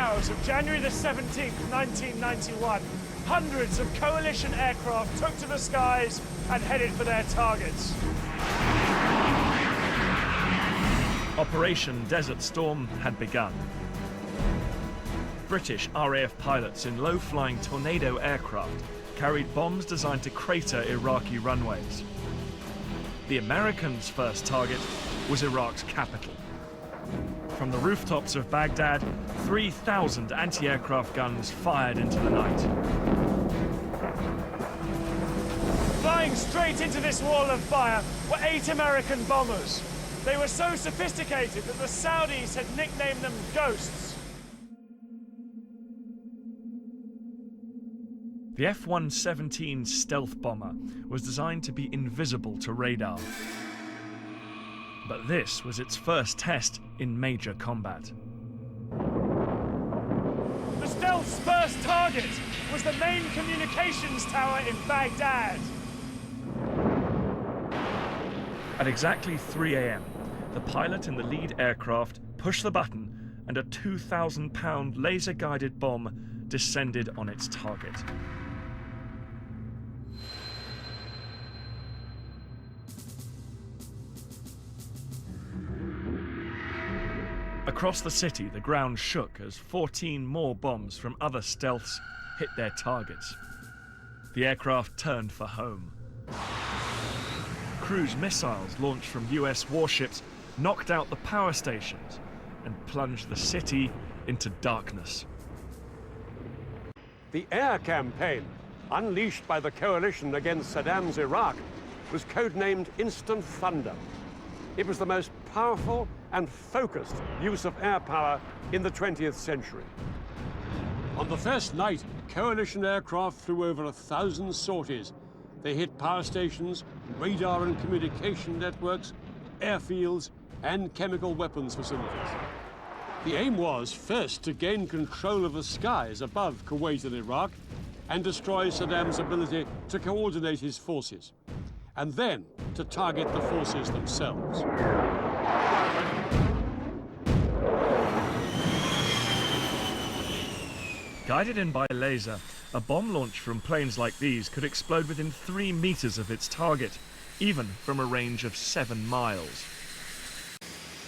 hours of January the 17th, 1991, hundreds of coalition aircraft took to the skies and headed for their targets. Operation Desert Storm had begun. British RAF pilots in low-flying Tornado aircraft carried bombs designed to crater Iraqi runways. The Americans' first target was Iraq's capital. From the rooftops of Baghdad, 3,000 anti-aircraft guns fired into the night. Flying straight into this wall of fire were 8 American bombers. They were so sophisticated that the Saudis had nicknamed them Ghosts. The F-117 stealth bomber was designed to be invisible to radar. But this was its first test in major combat. The stealth's first target was the main communications tower in Baghdad. At exactly 3 a.m., the pilot in the lead aircraft pushed the button and a 2,000-pound laser-guided bomb descended on its target. Across the city, the ground shook as 14 more bombs from other stealths hit their targets. The aircraft turned for home. Cruise missiles launched from US warships knocked out the power stations and plunged the city into darkness. The air campaign, unleashed by the coalition against Saddam's Iraq, was codenamed Instant Thunder. It was the most powerful and focused use of air power in the 20th century. On the first night, coalition aircraft flew over 1,000 sorties. They hit power stations, radar and communication networks, airfields, and chemical weapons facilities. The aim was first to gain control of the skies above Kuwait and Iraq and destroy Saddam's ability to coordinate his forces, and then to target the forces themselves. Guided in by laser, a bomb launch from planes like these could explode within 3 meters of its target, even from a range of 7 miles.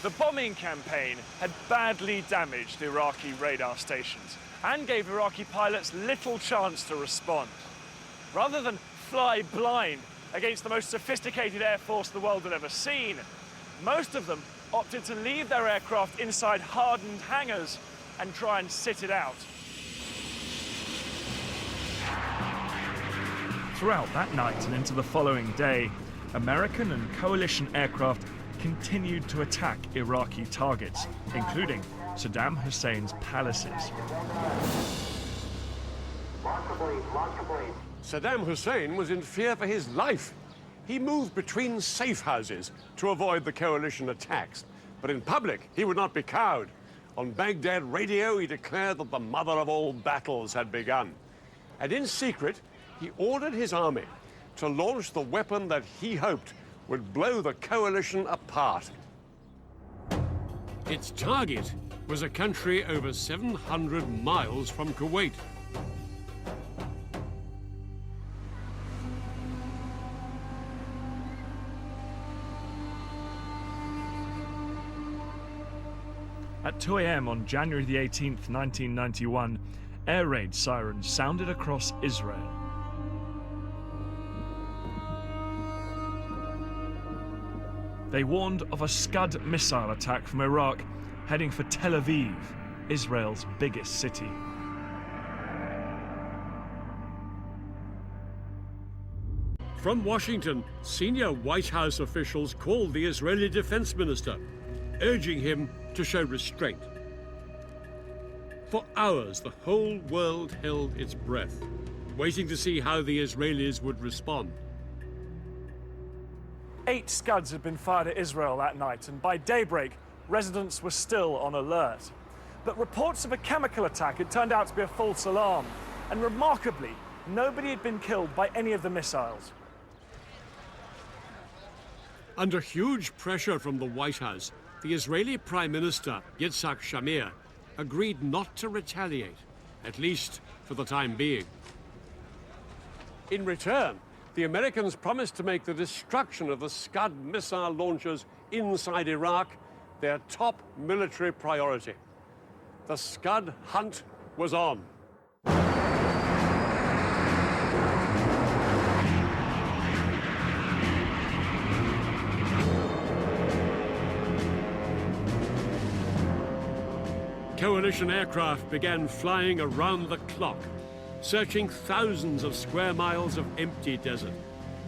The bombing campaign had badly damaged Iraqi radar stations and gave Iraqi pilots little chance to respond. Rather than fly blind against the most sophisticated air force the world had ever seen, most of them opted to leave their aircraft inside hardened hangars and try and sit it out. Throughout that night and into the following day, American and coalition aircraft continued to attack Iraqi targets, including Saddam Hussein's palaces. Saddam Hussein was in fear for his life. He moved between safe houses to avoid the coalition attacks. But in public, he would not be cowed. On Baghdad radio, he declared that the mother of all battles had begun. And in secret, he ordered his army to launch the weapon that he hoped would blow the coalition apart. Its target was a country over 700 miles from Kuwait. At 2 a.m. on January the 18th, 1991, air raid sirens sounded across Israel. They warned of a Scud missile attack from Iraq heading for Tel Aviv, Israel's biggest city. From Washington, senior White House officials called the Israeli defense minister, urging him to show restraint. For hours, the whole world held its breath, waiting to see how the Israelis would respond. 8 Scuds had been fired at Israel that night, and by daybreak, residents were still on alert. But reports of a chemical attack had turned out to be a false alarm, and remarkably, nobody had been killed by any of the missiles. Under huge pressure from the White House, the Israeli Prime Minister, Yitzhak Shamir, agreed not to retaliate, at least for the time being. In return, the Americans promised to make the destruction of the Scud missile launchers inside Iraq their top military priority. The Scud hunt was on. Coalition aircraft began flying around the clock, searching thousands of square miles of empty desert,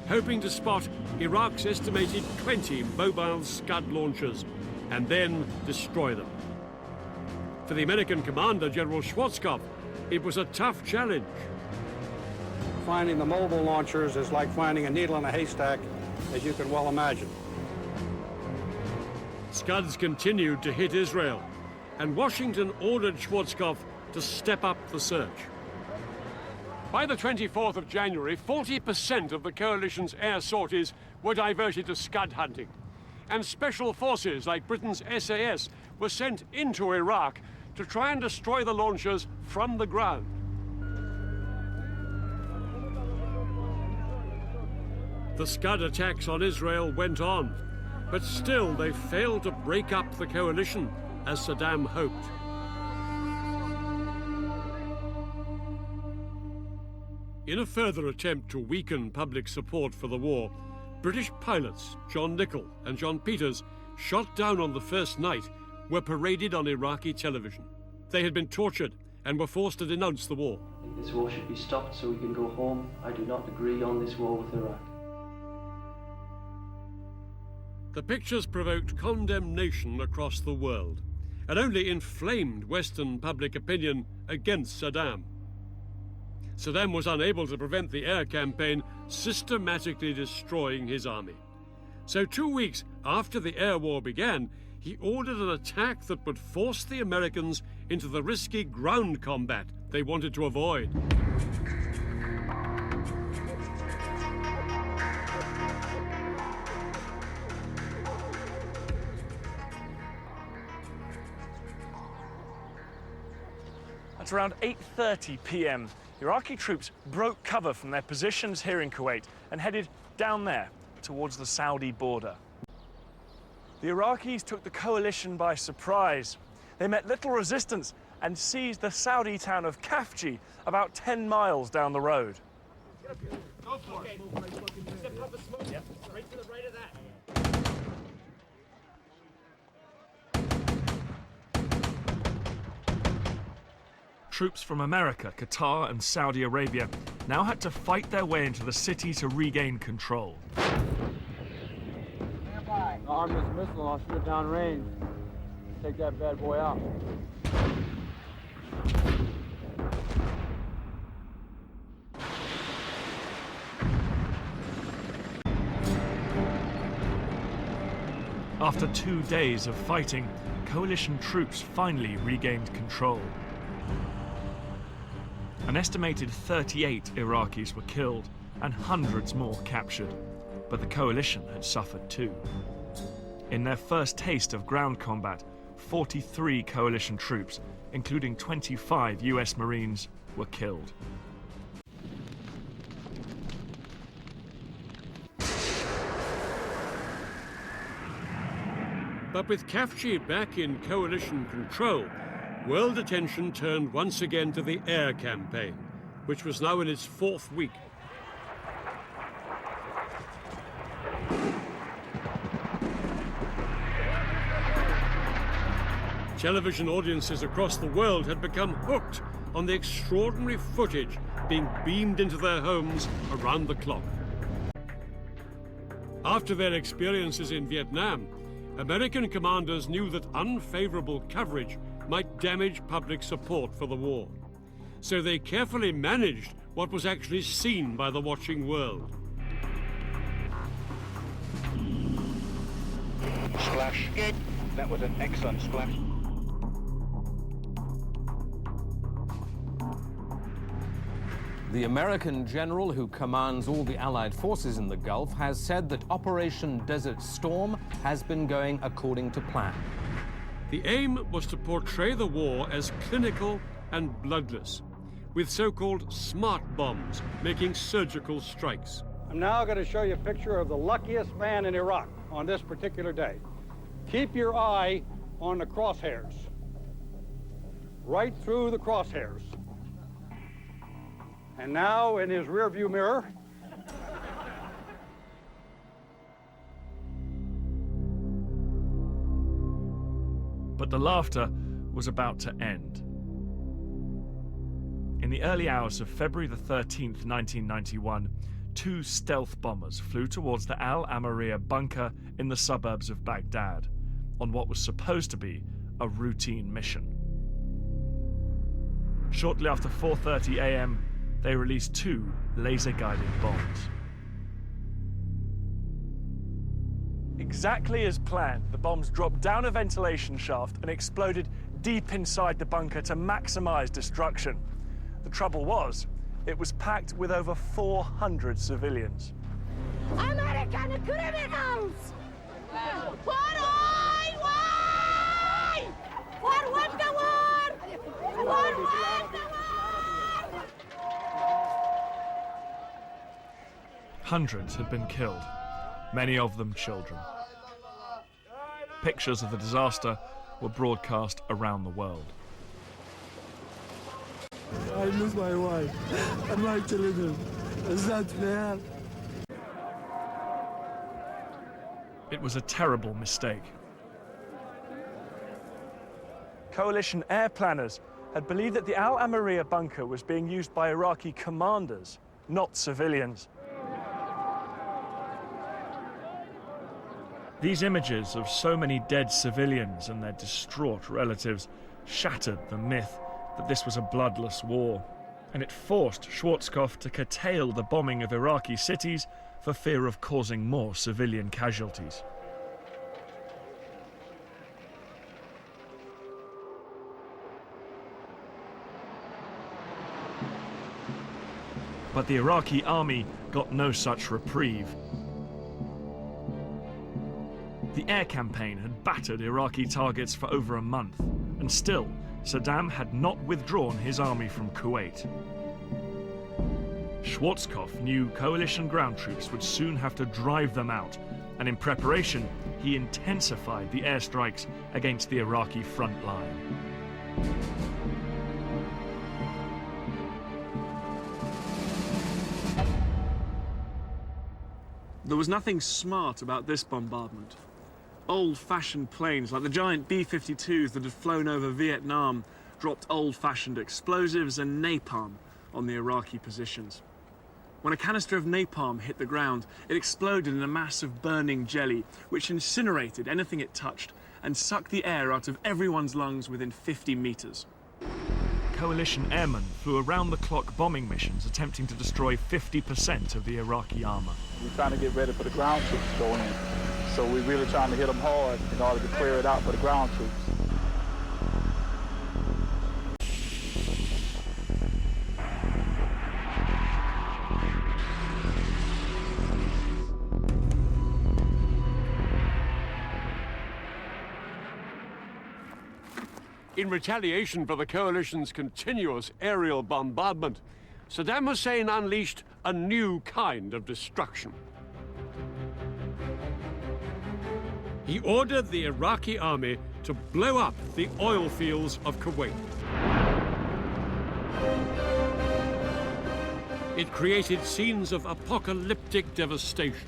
hoping to spot Iraq's estimated 20 mobile Scud launchers and then destroy them. For the American commander, General Schwarzkopf, it was a tough challenge. Finding the mobile launchers is like finding a needle in a haystack, as you can well imagine. Scuds continued to hit Israel, and Washington ordered Schwarzkopf to step up the search. By the 24th of January, 40% of the coalition's air sorties were diverted to Scud hunting, and special forces like Britain's SAS were sent into Iraq to try and destroy the launchers from the ground. The Scud attacks on Israel went on, but still they failed to break up the coalition as Saddam hoped. In a further attempt to weaken public support for the war, British pilots John Nichol and John Peters, shot down on the first night, were paraded on Iraqi television. They had been tortured and were forced to denounce the war. I think this war should be stopped so we can go home. I do not agree on this war with Iraq. The pictures provoked condemnation across the world and only inflamed Western public opinion against Saddam. Saddam was unable to prevent the air campaign systematically destroying his army. So 2 weeks after the air war began, he ordered an attack that would force the Americans into the risky ground combat they wanted to avoid. At around 8:30 p.m., Iraqi troops broke cover from their positions here in Kuwait and headed down there towards the Saudi border. The Iraqis took the coalition by surprise. They met little resistance and seized the Saudi town of Khafji, about 10 miles down the road. Go for it. Yep. Right to the right of that. Troops from America, Qatar and Saudi Arabia now had to fight their way into the city to regain control. Arm this missile and I'll shoot it down range. Take that bad boy out. After 2 days of fighting, coalition troops finally regained control. An estimated 38 Iraqis were killed and hundreds more captured, but the coalition had suffered too. In their first taste of ground combat, 43 coalition troops, including 25 US Marines, were killed. But with Khafji back in coalition control, world attention turned once again to the air campaign, which was now in its 4th week. Television audiences across the world had become hooked on the extraordinary footage being beamed into their homes around the clock. After their experiences in Vietnam, American commanders knew that unfavorable coverage might damage public support for the war. So they carefully managed what was actually seen by the watching world. Splash. Good. That was an excellent splash. The American general who commands all the Allied forces in the Gulf has said that Operation Desert Storm has been going according to plan. The aim was to portray the war as clinical and bloodless, with so-called smart bombs making surgical strikes. I'm now going to show you a picture of the luckiest man in Iraq on this particular day. Keep your eye on the crosshairs. Right through the crosshairs. And now in his rearview mirror. But the laughter was about to end. In the early hours of February the 13th, 1991, 2 stealth bombers flew towards the Al Amariya bunker in the suburbs of Baghdad on what was supposed to be a routine mission. Shortly after 4:30 a.m., they released 2 laser-guided bombs. Exactly as planned, the bombs dropped down a ventilation shaft and exploded deep inside the bunker to maximize destruction. The trouble was, it was packed with over 400 civilians. American criminals! Why? For what the war? For what the war? Hundreds had been killed, many of them children. Pictures of the disaster were broadcast around the world. I miss my wife and my children. It's not fair. It was a terrible mistake. Coalition air planners had believed that the Al Amariya bunker was being used by Iraqi commanders, not civilians. These images of so many dead civilians and their distraught relatives shattered the myth that this was a bloodless war, and it forced Schwarzkopf to curtail the bombing of Iraqi cities for fear of causing more civilian casualties. But the Iraqi army got no such reprieve. The air campaign had battered Iraqi targets for over a month, and still, Saddam had not withdrawn his army from Kuwait. Schwarzkopf knew coalition ground troops would soon have to drive them out, and in preparation, he intensified the airstrikes against the Iraqi front line. There was nothing smart about this bombardment. Old-fashioned planes, like the giant B-52s that had flown over Vietnam, dropped old-fashioned explosives and napalm on the Iraqi positions. When a canister of napalm hit the ground, it exploded in a mass of burning jelly, which incinerated anything it touched and sucked the air out of everyone's lungs within 50 meters. Coalition airmen flew around-the-clock bombing missions attempting to destroy 50% of the Iraqi armor. We're trying to get ready for the ground troops to go in. So we're really trying to hit them hard in order to clear it out for the ground troops. In retaliation for the coalition's continuous aerial bombardment, Saddam Hussein unleashed a new kind of destruction. He ordered the Iraqi army to blow up the oil fields of Kuwait. It created scenes of apocalyptic devastation.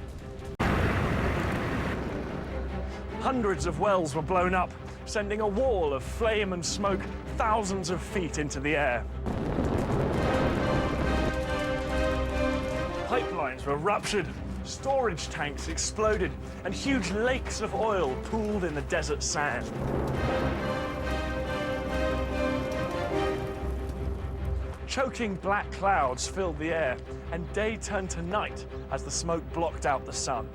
Hundreds of wells were blown up, sending a wall of flame and smoke thousands of feet into the air. Pipelines were ruptured, storage tanks exploded, and huge lakes of oil pooled in the desert sand. Choking black clouds filled the air, and day turned to night as the smoke blocked out the sun.